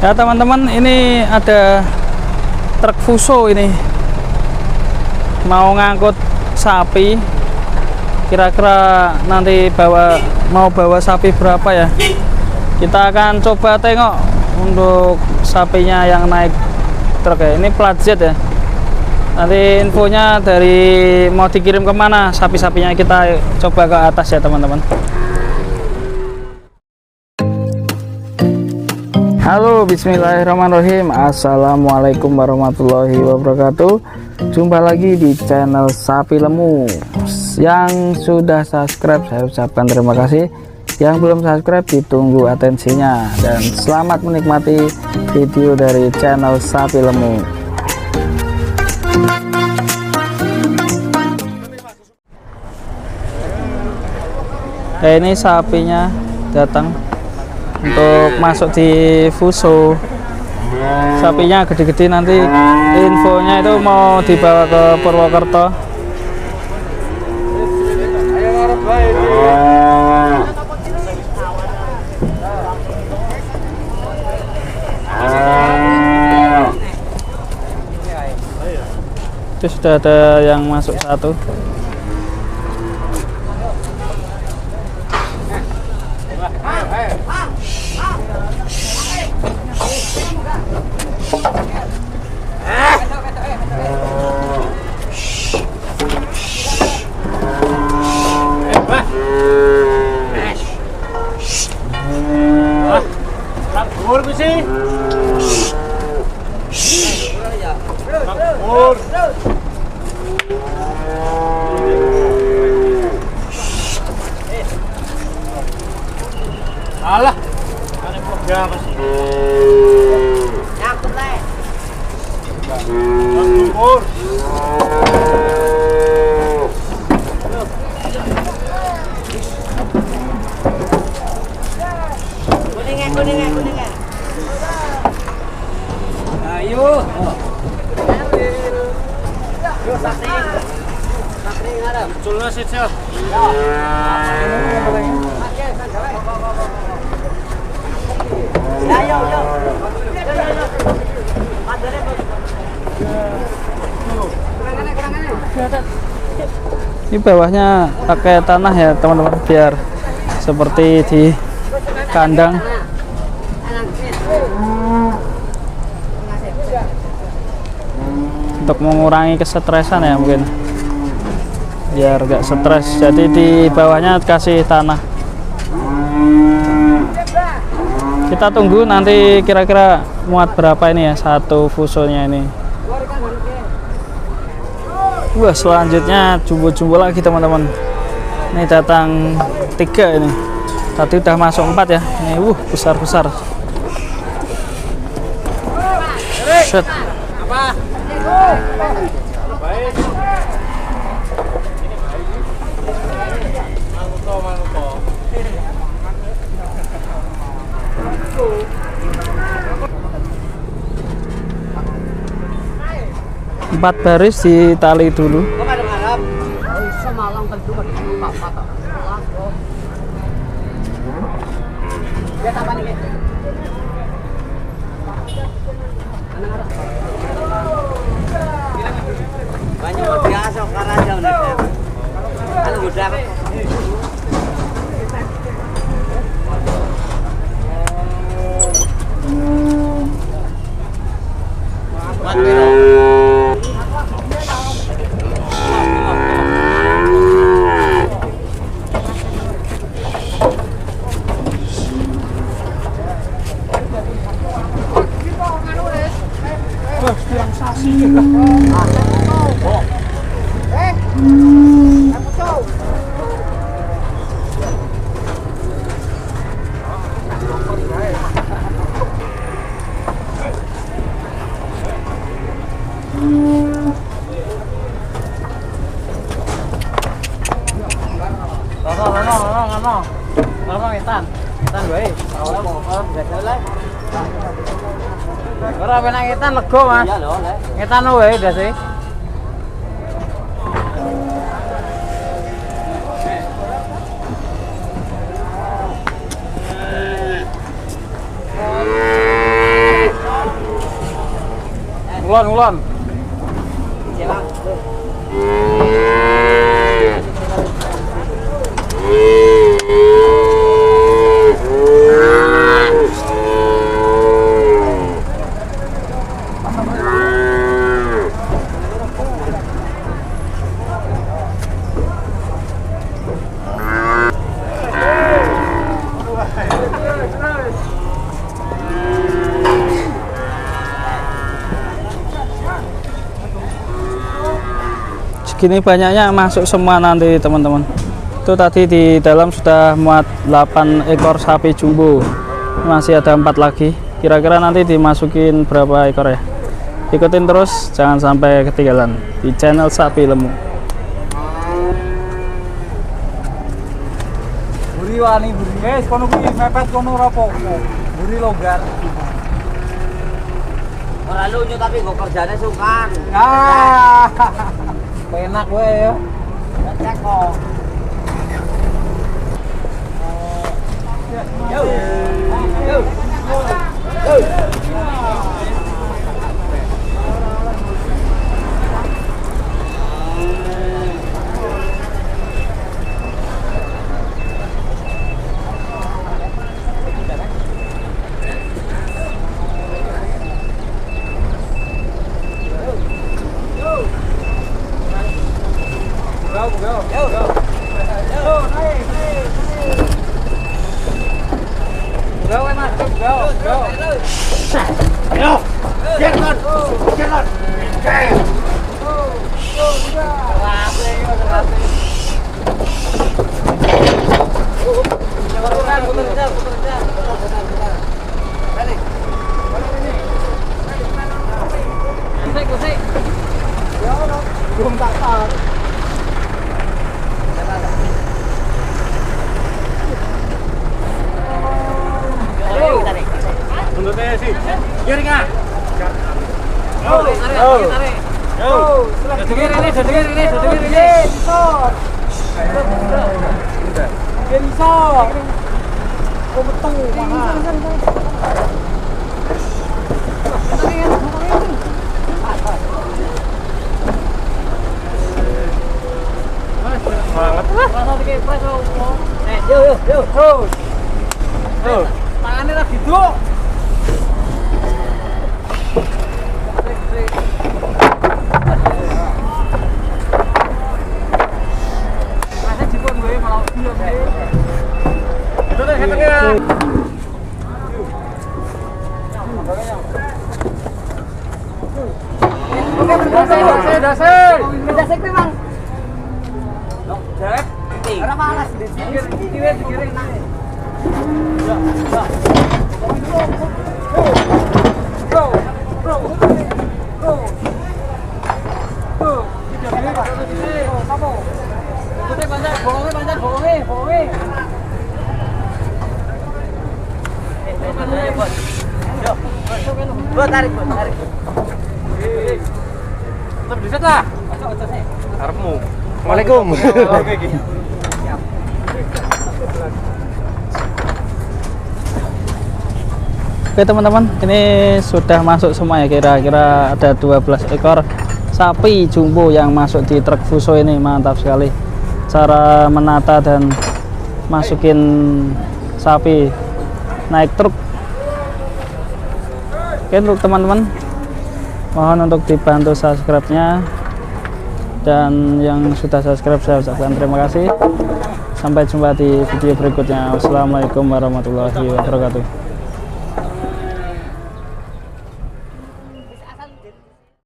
Ya teman-teman, ini ada truk Fuso ini mau ngangkut sapi. Kira-kira nanti mau bawa sapi berapa ya? Kita akan coba tengok untuk sapinya yang naik truk ya. Ini plat Z ya. Nanti infonya dari mau dikirim kemana sapi-sapinya, kita coba ke atas ya teman-teman. Halo, bismillahirrahmanirrahim. Assalamualaikum warahmatullahi wabarakatuh. Jumpa lagi di channel Sapi Lemu. Yang sudah subscribe saya ucapkan terima kasih. Yang belum subscribe ditunggu atensinya. Dan selamat menikmati video dari channel Sapi Lemu. Ini sapinya datang untuk masuk di Fuso. Sapinya gede-gede, nanti infonya itu mau dibawa ke Purwokerto. Itu sudah ada yang masuk satu. Alah, ya masih. Nyangkut leh. Lumpur. Kuningan. Ayo. Yuk, sakti ngarep. Culna sih, Cel. Ya. Ini bawahnya pakai tanah ya teman-teman, biar seperti di kandang. Untuk mengurangi kesetresan ya, mungkin biar gak stres, jadi di bawahnya kasih tanah. Kita tunggu nanti kira-kira muat berapa ini ya satu Fusonya ini. Wah, selanjutnya jumbo-jumbo lagi teman-teman. Ini datang 3 ini. Tadi udah masuk 4 ya. Ini besar-besar. Set. Empat baris ditali dulu. Banyak biasa karena jauh nih. Kalau udah Ora penak ngetan lego, Mas. Iya lho, Lek. Ngetan wae dah sih. Ulon. Segini banyaknya masuk semua nanti teman-teman. Itu tadi di dalam sudah muat 8 ekor sapi jumbo. Masih ada 4 lagi. Kira-kira nanti dimasukin berapa ekor ya? Ikutin terus, jangan sampai ketinggalan di channel Sapi Lemu. Buri wani buri. Guys, kono kuwi mepet kono ora apa-apa. Buri longgar. Ora lunyu tapi kok kerjane sungkan. Ah. Enak gue ya. Cek kok. Yo. Yo. Yo. Belum tak tahu. Mundur sih. Giring ah. Dengar ini. Bisa. Oh betul, mahal. Yo. Tangannya lagi duduk. Masih jipun gue malah film nih. Itu deh ketengnya. Oke, dasar. Dasar memang. Cek. Ora panas di kiri. Tarik. Tetap di sana. Harapmu. Assalamualaikum. Oke. Oke teman-teman, ini sudah masuk semua ya, kira-kira ada 12 ekor sapi jumbo yang masuk di truk Fuso ini. Mantap sekali cara menata dan masukin sapi naik truk. Oke, untuk teman-teman mohon untuk dibantu subscribe-nya, dan yang sudah subscribe saya ucapkan terima kasih. Sampai jumpa di video berikutnya. Wassalamualaikum warahmatullahi wabarakatuh.